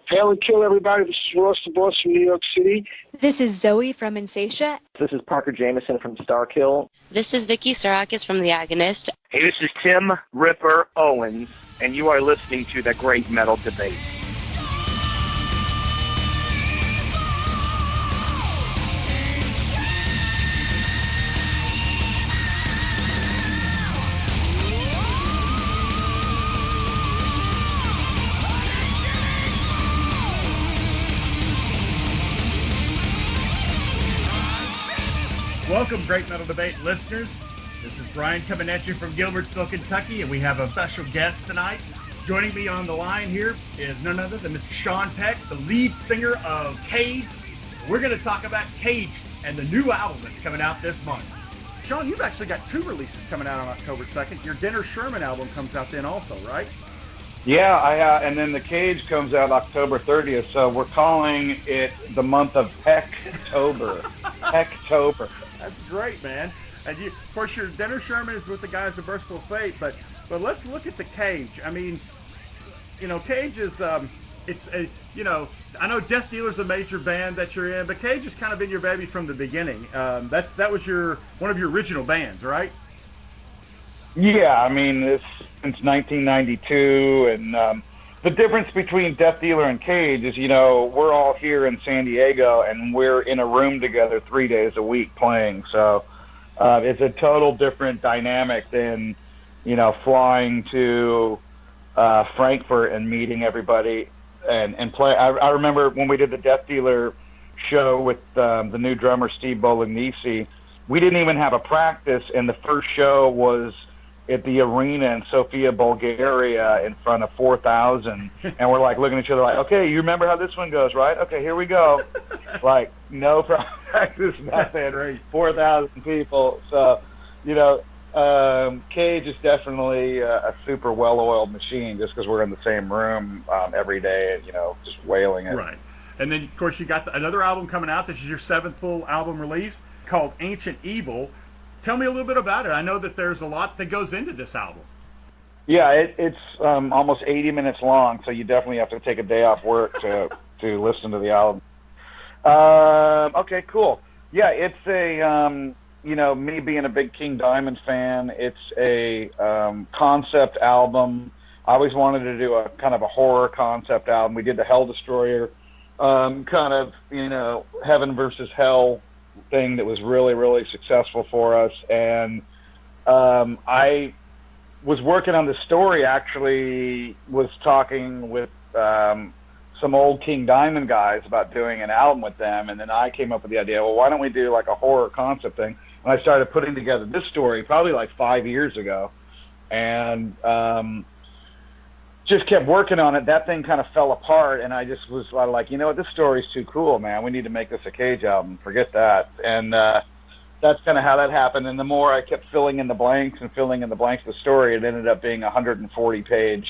Hail and kill, everybody. This is Ross the Boss from New York City. This is Zoe from Insatia. This is Parker Jameson from Starkill. This is Vicky Sarakis from The Agonist. Hey, this is Tim Ripper Owens, and you are listening to The Great Metal Debate. Welcome, Great Metal Debate listeners. This is Brian coming at you from Gilbertsville, Kentucky, and we have a special guest tonight. Joining me on the line here is none other than Mr. Sean Peck, the lead singer of Cage. We're going to talk about Cage and the new album that's coming out this month. Sean, you've actually got two releases coming out on October 2nd. Your Denner Sherman album comes out then also, right? Yeah, and then the Cage comes out October 30th, so we're calling it the month of Pecktober. Pecktober. That's great, man. And you, of course, your Denner Sherman is with the guys of Versatile Fate, but let's look at the Cage. I mean, you know, Cage is it's a, you know, I know Death Dealer's a major band that you're in, but Cage has kind of been your baby from the beginning. That was one of your original bands, right? Yeah, I mean, it's since 1992, and the difference between Death Dealer and Cage is, you know, we're all here in San Diego, and we're in a room together 3 days a week playing. So it's a total different dynamic than, you know, flying to Frankfurt and meeting everybody and play. I remember when we did the Death Dealer show with the new drummer, Steve Bolognese, we didn't even have a practice, and the first show was at the arena in Sofia, Bulgaria, in front of 4,000, and we're like looking at each other like, okay, you remember how this one goes, right? Okay, here we go. Like, no practice, nothing. 4,000 people. So, you know, Cage is definitely a super well-oiled machine just because we're in the same room every day, you know, just wailing it. Right. And then, of course, you got another album coming out. This is your 7th full album release called Ancient Evil. Tell me a little bit about it. I know that there's a lot that goes into this album. Yeah, it's almost 80 minutes long, so you definitely have to take a day off work to listen to the album. Okay, cool. Yeah, it's a, you know, me being a big King Diamond fan, it's a concept album. I always wanted to do a kind of a horror concept album. We did the Hell Destroyer, kind of, you know, heaven versus hell thing that was really, really successful for us. And I was working on the story, actually was talking with some old King Diamond guys about doing an album with them, and then I came up with the idea, well, why don't we do like a horror concept thing? And I started putting together this story probably like 5 years ago, and just kept working on it. That thing kind of fell apart, and I just was like, you know what, this story's too cool, man. We need to make this a Cage album. Forget that. And that's kind of how that happened. And the more I kept filling in the blanks of the story, it ended up being a 140-page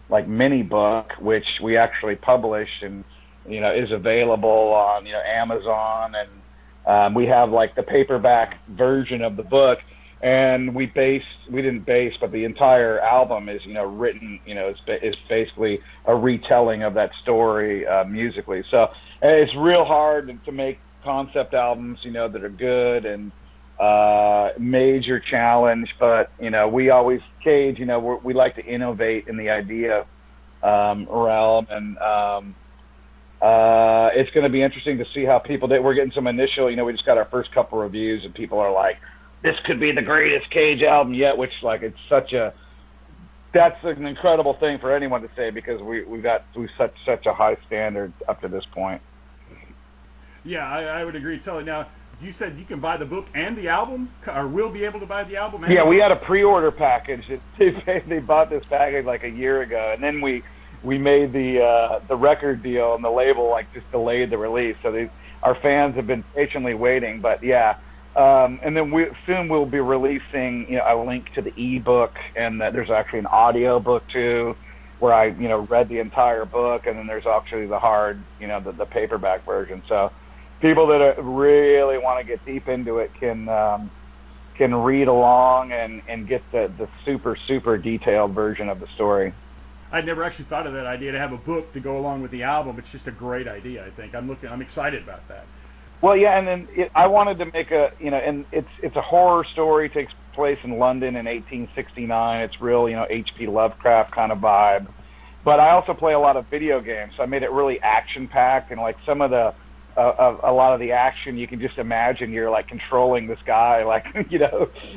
like mini book, which we actually published and, you know, is available on, you know, Amazon. And we have like the paperback version of the book. And but the entire album is, you know, written, you know, is basically a retelling of that story musically. So it's real hard to make concept albums, you know, that are good, and major challenge. But, you know, we always, Cage, you know, we like to innovate in the idea realm. And it's going to be interesting to see how people did. We're getting some initial, you know, we just got our first couple reviews, and people are like, this could be the greatest Cage album yet, which, like, that's an incredible thing for anyone to say, because we've such a high standard up to this point. Yeah, I would agree totally. Now, you said you can buy the book and the album, or will be able to buy the album? Yeah, we had a pre-order package. They bought this package like a year ago, and then we made the record deal, and the label like just delayed the release. So our fans have been patiently waiting, but yeah. And then soon we'll be releasing, you know, a link to the ebook, and there's actually an audio book too, where I, you know, read the entire book, and then there's actually the hard, you know, the paperback version. So people that really want to get deep into it can read along and get the super, super detailed version of the story. I'd never actually thought of that idea to have a book to go along with the album. It's just a great idea, I think. I'm excited about that. Well, yeah, and then I wanted to make and it's a horror story. It takes place in London in 1869. It's real, H.P. Lovecraft kind of vibe. But I also play a lot of video games, so I made it really action-packed, and like some of the a lot of the action, you can just imagine you're like controlling this guy, like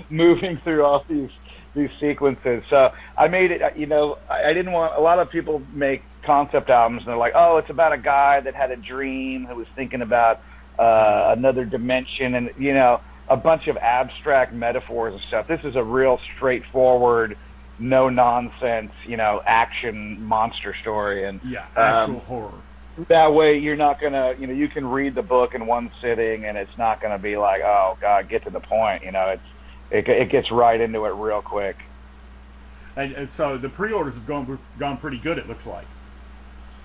moving through all these sequences. So I made it. I didn't want. A lot of people make concept albums, and they're like, oh, it's about a guy that had a dream who was thinking about another dimension, and a bunch of abstract metaphors and stuff. This is a real straightforward, no nonsense, action monster story, and actual horror. That way, you're not gonna, you can read the book in one sitting, and it's not gonna be like, oh God, get to the point. It gets right into it real quick. And so the pre-orders have gone pretty good. It looks like.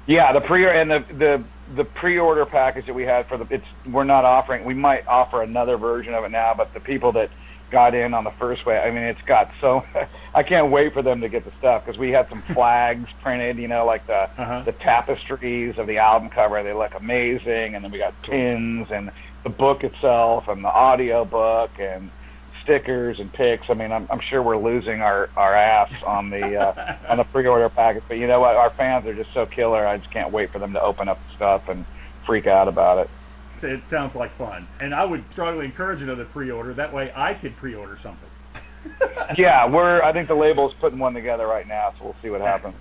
Yeah, the pre-order package that we had we're not offering. We might offer another version of it now, but the people that got in on the first way, I mean, it's got so. I can't wait for them to get the stuff, because we had some flags printed, like the tapestries of the album cover. They look amazing, and then we got pins and the book itself and the audio book and stickers and pics. I mean, I'm sure we're losing our ass on the pre-order package, but you know what? Our fans are just so killer. I just can't wait for them to open up the stuff and freak out about it. It sounds like fun, and I would strongly encourage another pre-order. That way, I could pre-order something. Yeah, I think the label's putting one together right now, so we'll see what happens.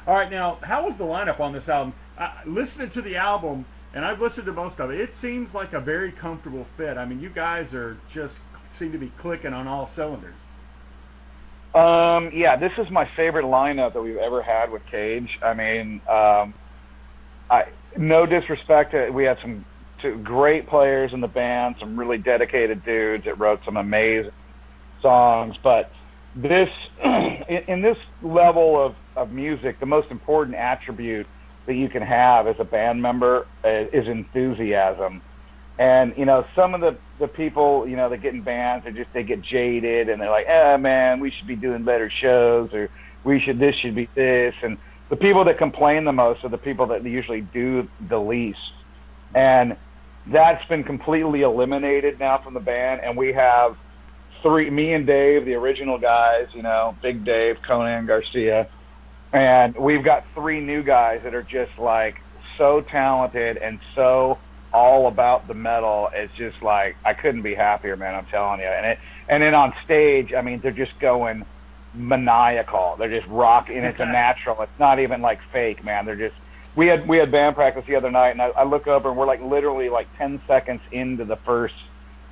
All right, now, how was the lineup on this album? Listening to the album, and I've listened to most of it, it seems like a very comfortable fit. I mean, you guys seem to be clicking on all cylinders. Yeah, this is my favorite lineup that we've ever had with Cage. I mean, no disrespect to, we had some great players in the band, some really dedicated dudes that wrote some amazing songs, but this in this level of music, the most important attribute that you can have as a band member is enthusiasm. And some of the people that get in bands, they get jaded, and they're like, man, we should be doing better shows, or this should be this. And the people that complain the most are the people that usually do the least. And that's been completely eliminated now from the band, and we have me and Dave, the original guys, Big Dave, Conan, Garcia, and we've got 3 new guys that are just like so talented and so all about the metal. It's just like, I couldn't be happier, man, I'm telling you. And then on stage, I mean, they're just going maniacal. They're just rocking, and it's a natural. It's not even like fake, man. They're just. We had band practice the other night, and I look over, and we're like literally like 10 seconds into the first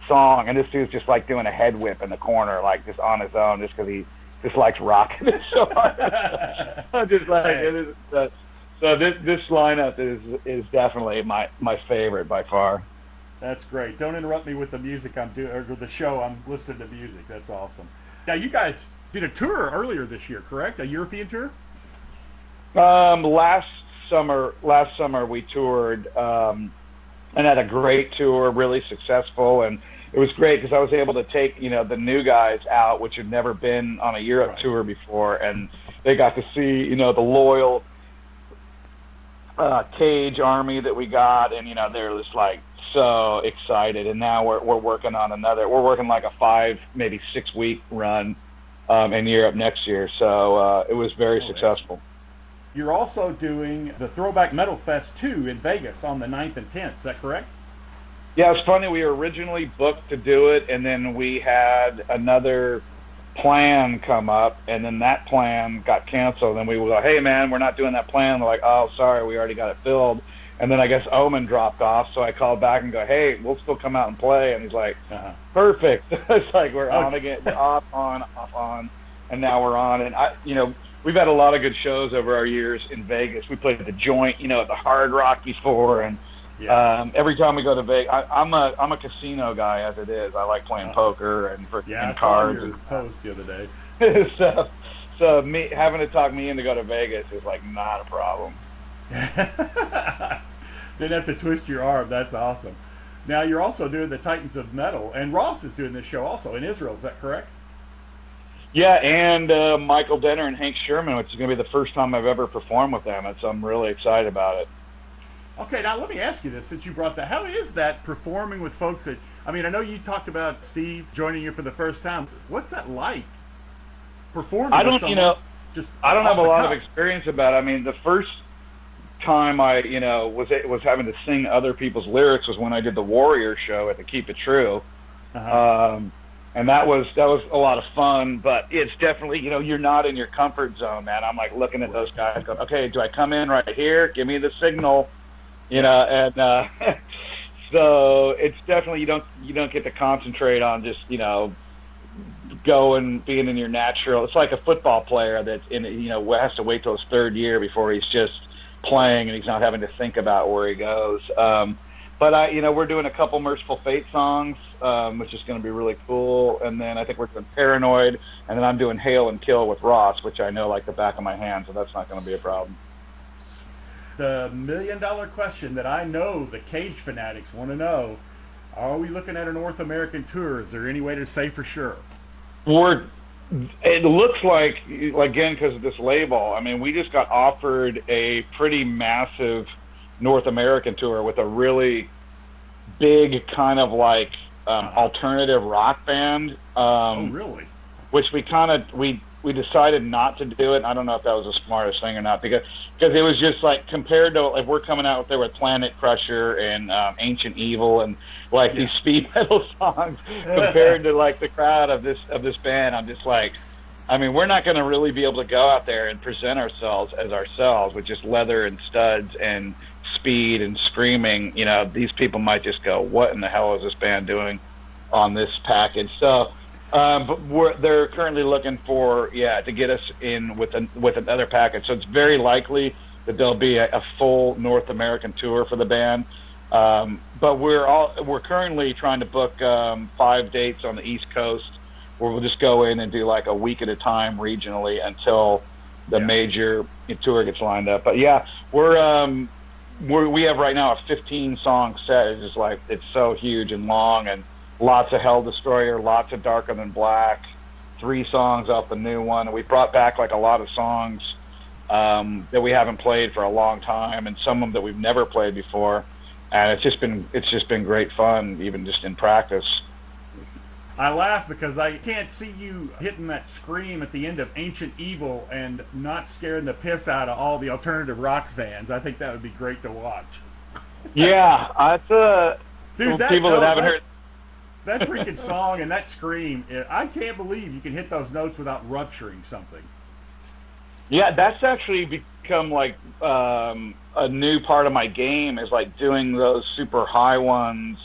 song, and this dude's just like doing a head whip in the corner, like just on his own, just because he just likes rocking it so hard. I'm just like, it is. So this lineup is definitely my favorite by far. That's great. Don't interrupt me with the music I'm doing, or the show. I'm listening to music. That's awesome. Now, you guys did a tour earlier this year, correct? A European tour? Last summer we toured and had a great tour, really successful, and it was great because I was able to take the new guys out, which had never been on a Europe tour before, and they got to see the loyal Cage army that we got, and they're just like so excited. And now we're working on we're working like a 5, maybe 6 week run in Europe next year, so it was very successful. You're also doing the Throwback Metal Fest 2 in Vegas on the 9th and 10th, is that correct? Yeah, it's funny. We were originally booked to do it, and then we had another plan come up, and then that plan got canceled. And we were like, hey, man, we're not doing that plan. They're like, oh, sorry, we already got it filled. And then I guess Omen dropped off, so I called back and go, hey, we'll still come out and play. And he's like, perfect. It's like we're on again, we're off on, and now we're on. And we've had a lot of good shows over our years in Vegas. We played at the Joint, at the Hard Rock before, and every time we go to Vegas, I'm a casino guy as it is. I like playing poker and cards. Saw your post the other day. so having to talk me into go to Vegas is like not a problem. Didn't have to twist your arm. That's awesome. Now you're also doing the Titans of Metal, and Ross is doing this show also in Israel. Is that correct? Yeah, and Michael Denner and Hank Sherman, which is going to be the first time I've ever performed with them. I'm really excited about it. Okay, now let me ask you this, since you brought that. How is that performing with folks that, I mean, I know you talked about Steve joining you for the first time. What's that like, performing with someone just I don't have a off the lot cuff? of experience about it. I mean, the first time I, was having to sing other people's lyrics was when I did the Warrior show at the Keep It True. Uh-huh. And that was a lot of fun, but it's definitely, you're not in your comfort zone, man. I'm like looking at those guys going, okay, do I come in right here? Give me the signal. And so it's definitely, you don't get to concentrate on just, going, being in your natural. It's like a football player that's has to wait till his third year before he's just playing and he's not having to think about where he goes. But we're doing a couple Merciful Fate songs, which is going to be really cool. And then I think we're doing Paranoid, and then I'm doing Hail and Kill with Ross, which I know like the back of my hand, so that's not going to be a problem. The $1,000,000 question that I know the Cage fanatics want to know: are we looking at a North American tour? Is there any way to say for sure? It looks like, again, because of this label, I mean, we just got offered a pretty massive North American tour with a really big kind of like alternative rock band. Oh, really? Which we decided not to do it. I don't know if that was the smartest thing or not, because it was just like, compared to like we're coming out there with Planet Crusher and Ancient Evil and like these speed metal songs, compared to like the crowd of this band. I'm just like, I mean, we're not going to really be able to go out there and present ourselves as ourselves with just leather and studs and speed and screaming. These people might just go, what in the hell is this band doing on this package? So but they're currently looking for to get us in with another package. So it's very likely that there'll be a full North American tour for the band. But we're currently trying to book 5 dates on the East Coast, where we'll just go in and do like a week at a time regionally until the major tour gets lined up. But we have right now a 15-song set. It's just like, it's so huge and long, and lots of Hell Destroyer, lots of Darker Than Black, 3 songs off the new one. And we brought back like a lot of songs that we haven't played for a long time, and some of them that we've never played before. And it's just been great fun, even just in practice. I laugh because I can't see you hitting that scream at the end of Ancient Evil and not scaring the piss out of all the alternative rock fans. I think that would be great to watch. Yeah, Dude, people that haven't heard that freaking song and that scream, I can't believe you can hit those notes without rupturing something. Yeah, that's actually become like a new part of my game, is like doing those super high ones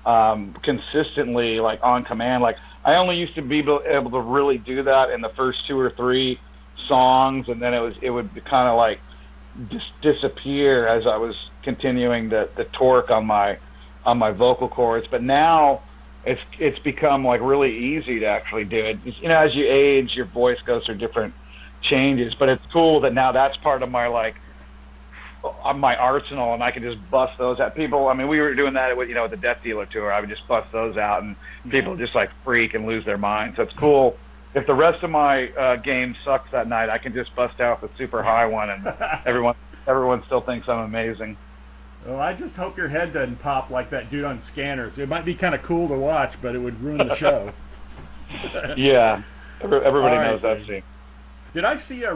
consistently, like on command. Like I only used to be able to really do that in the first 2 or 3 songs, and then it would kind of like disappear as I was continuing the torque on my vocal cords. But now it's become like really easy to actually do it. As you age, your voice goes through different changes, but it's cool that now that's part of my my arsenal, and I can just bust those out. People, I mean, we were doing that with the Death Dealer tour. I would just bust those out, and people just like freak and lose their minds. So it's cool. If the rest of my game sucks that night, I can just bust out the super high one, and everyone still thinks I'm amazing. Well, I just hope your head doesn't pop like that dude on Scanners. It might be kind of cool to watch, but it would ruin the show. Yeah, everybody All knows right, that scene. Did I see a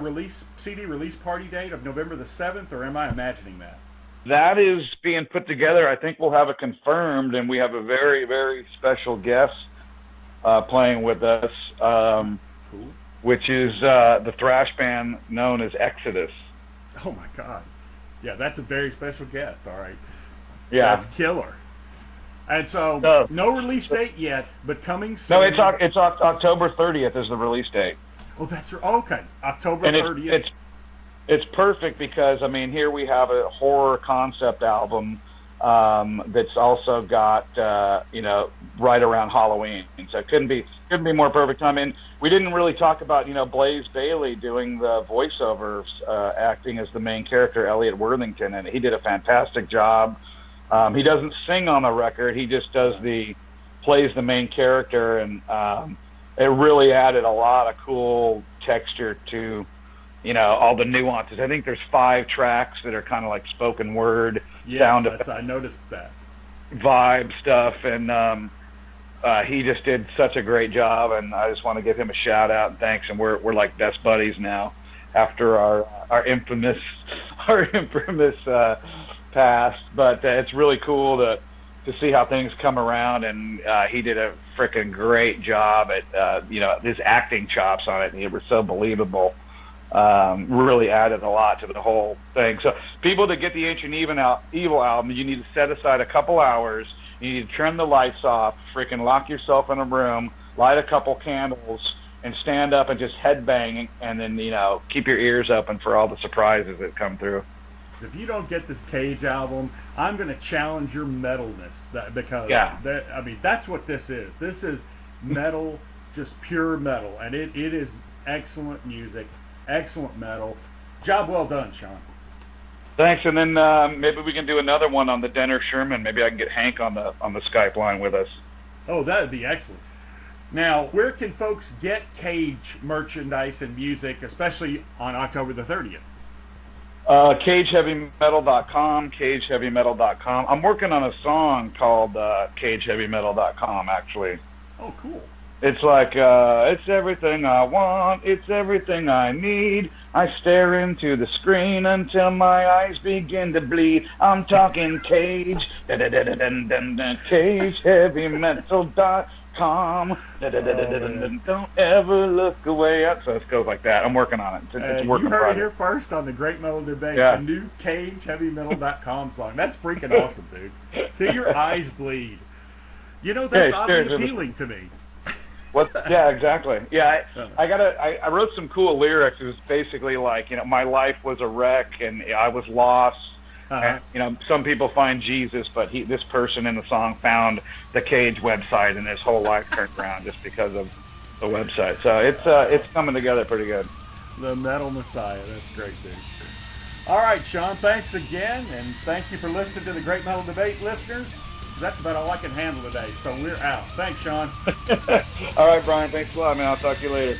CD release party date of November the 7th, or am I imagining that? That is being put together. I think we'll have it confirmed, and we have a very, very special guest playing with us, Cool. which is the thrash band known as Exodus. Oh, my God. Yeah, that's a very special guest, all right. Yeah. That's killer. And so, no release date yet, but coming soon. No, it's October 30th is the release date. Oh, that's right. Okay, October 30th. It's perfect because, I mean, here we have a horror concept album that's also got, right around Halloween. So it couldn't be more perfect. I mean, we didn't really talk about, Blaze Bayley doing the voiceovers, acting as the main character, Elliot Worthington, and he did a fantastic job. He doesn't sing on the record. He just plays the main character, and it really added a lot of cool texture to, you know, all the nuances. I think there's 5 tracks that are kind of like spoken word, sound effects, I noticed that. vibe stuff, and he just did such a great job, and I just want to give him a shout out and thanks. And we're like best buddies now after our infamous past. But it's really cool to see how things come around, and he did a freaking great job at you know, his acting chops on it. And it was so believable. Really added a lot to the whole thing. So people that get the Ancient Evil album, you need to set aside a couple hours. You need to turn the lights off, freaking lock yourself in a room, light a couple candles, and stand up and just headbang, and then, you know, keep your ears open for all the surprises that come through. If you don't get this Cage album, I'm going to challenge your metalness, because I mean, that's what this is. This is metal, just pure metal, and it is excellent music, excellent metal. Job well done, Sean. Thanks, and then maybe we can do another one on the Denner Sherman. Maybe I can get Hank on the Skype line with us. Oh, that would be excellent. Now, where can folks get Cage merchandise and music, especially on October the 30th? CageHeavyMetal.com, CageHeavyMetal.com. I'm working on a song called CageHeavyMetal.com, actually. Oh, cool. It's like, it's everything I want, it's everything I need. I stare into the screen until my eyes begin to bleed. I'm talking Cage, CageHeavyMetal.com. Don't ever look away. So it goes like that. I'm working on it. It's working. You heard it here first on the Great Metal Debate, the new CageHeavyMetal.com song. That's freaking awesome, dude. Till your eyes bleed. You know, that's oddly appealing to me. What? Yeah, exactly. Yeah, I wrote some cool lyrics. It was basically like, you know, my life was a wreck and I was lost. And, you know, some people find Jesus, but this person in the song found the Cage website, and his whole life turned around just because of the website. So it's coming together pretty good. The Metal Messiah. That's great, dude. All right, Sean, thanks again, and thank you for listening to the Great Metal Debate, listeners. That's about all I can handle today, so we're out. Thanks, Sean. All right, Brian. Thanks a lot, man. I'll talk to you later.